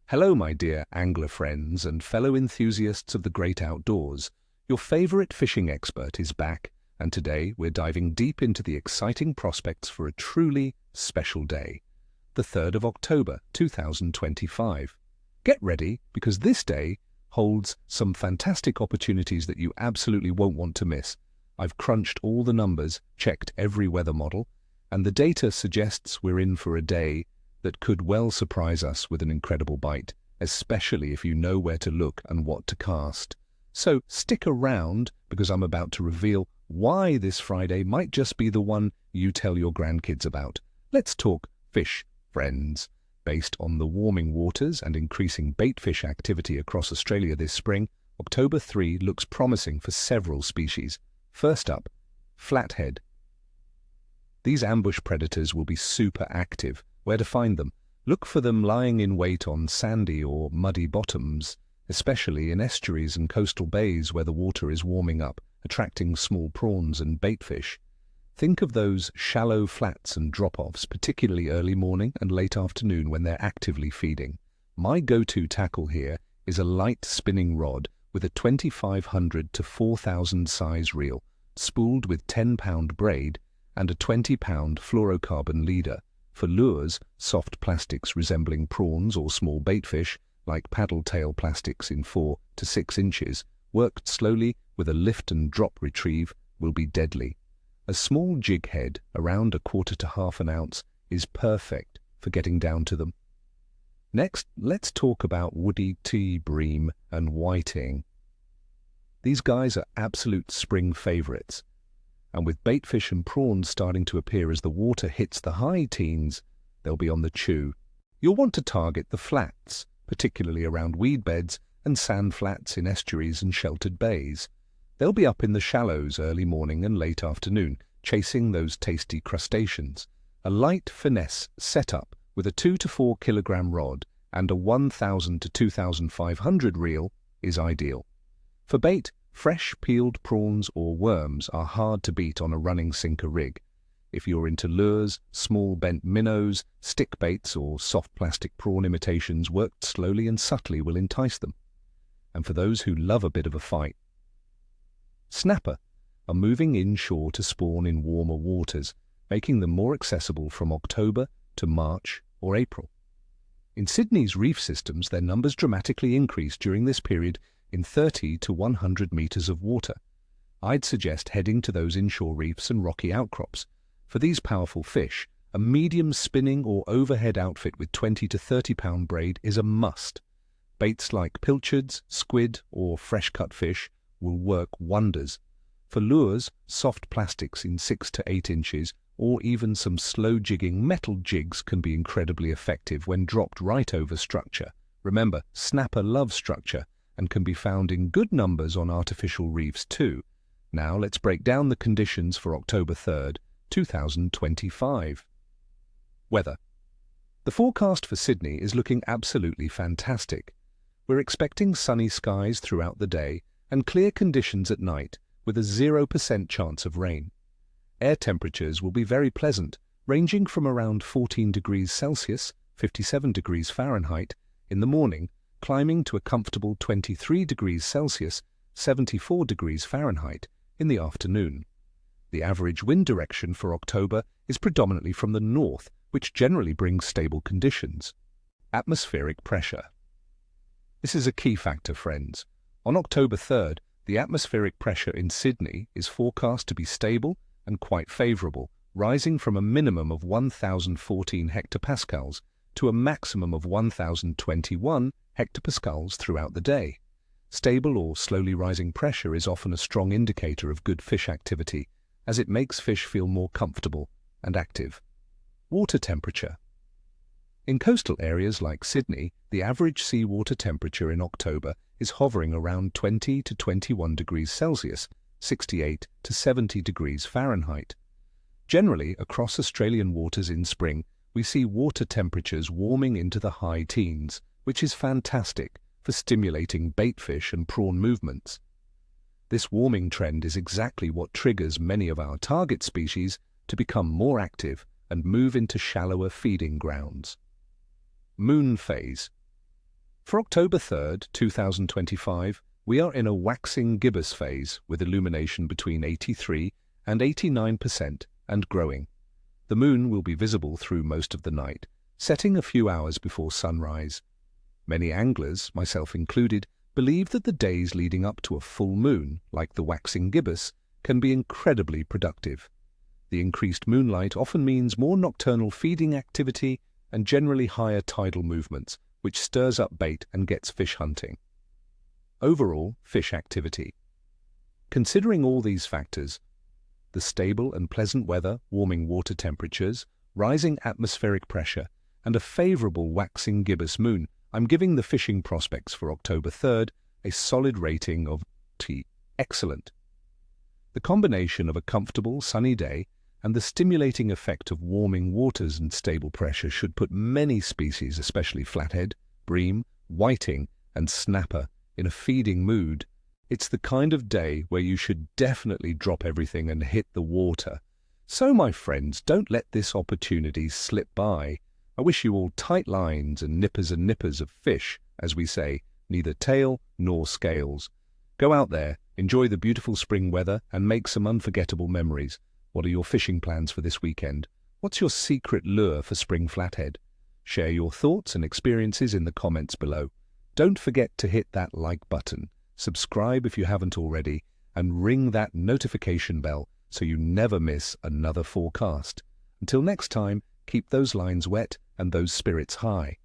Hello, my dear angler friends and fellow enthusiasts of the great outdoors. Your favorite fishing expert is back, and today we're diving deep into the exciting prospects for a truly special day, the 3rd of October 2025. Get ready, because this day holds some fantastic opportunities that you absolutely won't want to miss. I've crunched all the numbers, checked every weather model, and the data suggests we're in for a day that could well surprise us with an incredible bite, especially if you know where to look and what to cast. So stick around, because I'm about to reveal why this Friday might just be the one you tell your grandkids about. Let's talk fish, friends. Based on the warming waters and increasing baitfish activity across Australia this spring, October 3 looks promising for several species. First up, Flathead. These ambush predators will be super active. Where to find them? Look for them lying in wait on sandy or muddy bottoms, especially in estuaries and coastal bays where the water is warming up, attracting small prawns and baitfish. Think of those shallow flats and drop-offs, particularly early morning and late afternoon when they're actively feeding. My go-to tackle here is a light spinning rod with a 2500 to 4000 size reel, spooled with 10-pound braid and a 20-pound fluorocarbon leader. For lures, soft plastics resembling prawns or small baitfish, like paddle tail plastics in 4 to 6 inches, worked slowly with a lift and drop retrieve, will be deadly. A small jig head, around 1/4 to half an ounce, is perfect for getting down to them. Next, let's talk about woody bream and whiting. These guys are absolute spring favorites, and with baitfish and prawns starting to appear as the water hits the high teens, they'll be on the chew. You'll want to target the flats, particularly around weed beds and sand flats in estuaries and sheltered bays. They'll be up in the shallows early morning and late afternoon, chasing those tasty crustaceans. A light finesse setup with a 2 to 4 kilogram rod and a 1000 to 2500 reel is ideal. For bait, fresh peeled prawns or worms are hard to beat on a running sinker rig. If you're into lures, small bent minnows, stick baits or soft plastic prawn imitations worked slowly and subtly will entice them. And for those who love a bit of a fight, snapper are moving inshore to spawn in warmer waters, making them more accessible from October to March or April. In Sydney's reef systems, their numbers dramatically increase during this period in 30 to 100 meters of water. I'd suggest heading to those inshore reefs and rocky outcrops. For these powerful fish, a medium spinning or overhead outfit with 20 to 30-pound braid is a must. Baits like pilchards, squid, or fresh-cut fish will work wonders. For lures, soft plastics in 6 to 8 inches or even some slow-jigging metal jigs can be incredibly effective when dropped right over structure. Remember, snapper love structure and can be found in good numbers on artificial reefs too. Now let's break down the conditions for October 3rd, 2025. Weather. The forecast for Sydney is looking absolutely fantastic. We're expecting sunny skies throughout the day and clear conditions at night with a 0% chance of rain. Air temperatures will be very pleasant, ranging from around 14 degrees Celsius, 57 degrees Fahrenheit, in the morning, climbing to a comfortable 23 degrees Celsius, 74 degrees Fahrenheit, in the afternoon. The average wind direction for October is predominantly from the north, which generally brings stable conditions. Atmospheric pressure. This is a key factor, friends. On October 3rd, the atmospheric pressure in Sydney is forecast to be stable and quite favourable, rising from a minimum of 1014 hectopascals to a maximum of 1021 hectopascals throughout the day. Stable or slowly rising pressure is often a strong indicator of good fish activity, as it makes fish feel more comfortable and active. Water temperature. In coastal areas like Sydney, the average seawater temperature in October is hovering around 20 to 21 degrees Celsius, 68 to 70 degrees Fahrenheit. Generally, across Australian waters in spring, we see water temperatures warming into the high teens, which is fantastic for stimulating baitfish and prawn movements. This warming trend is exactly what triggers many of our target species to become more active and move into shallower feeding grounds. Moon phase. For October 3rd, 2025, we are in a waxing gibbous phase with illumination between 83 and 89% and growing. The moon will be visible through most of the night, setting a few hours before sunrise. Many anglers, myself included, believe that the days leading up to a full moon, like the waxing gibbous, can be incredibly productive. The increased moonlight often means more nocturnal feeding activity and generally higher tidal movements, which stirs up bait and gets fish hunting. Overall, fish activity. Considering all these factors, the stable and pleasant weather, warming water temperatures, rising atmospheric pressure, and a favorable waxing gibbous moon, I'm giving the fishing prospects for October 3rd a solid rating of T. Excellent. The combination of a comfortable, sunny day and the stimulating effect of warming waters and stable pressure should put many species, especially flathead, bream, whiting, and snapper, in a feeding mood. It's the kind of day where you should definitely drop everything and hit the water. So, my friends, don't let this opportunity slip by. I wish you all tight lines and nippers of fish, as we say, neither tail nor scales. Go out there, enjoy the beautiful spring weather, and make some unforgettable memories. What are your fishing plans for this weekend? What's your secret lure for spring flathead? Share your thoughts and experiences in the comments below. Don't forget to hit that like button, subscribe if you haven't already, and ring that notification bell so you never miss another forecast. Until next time, keep those lines wet and those spirits high.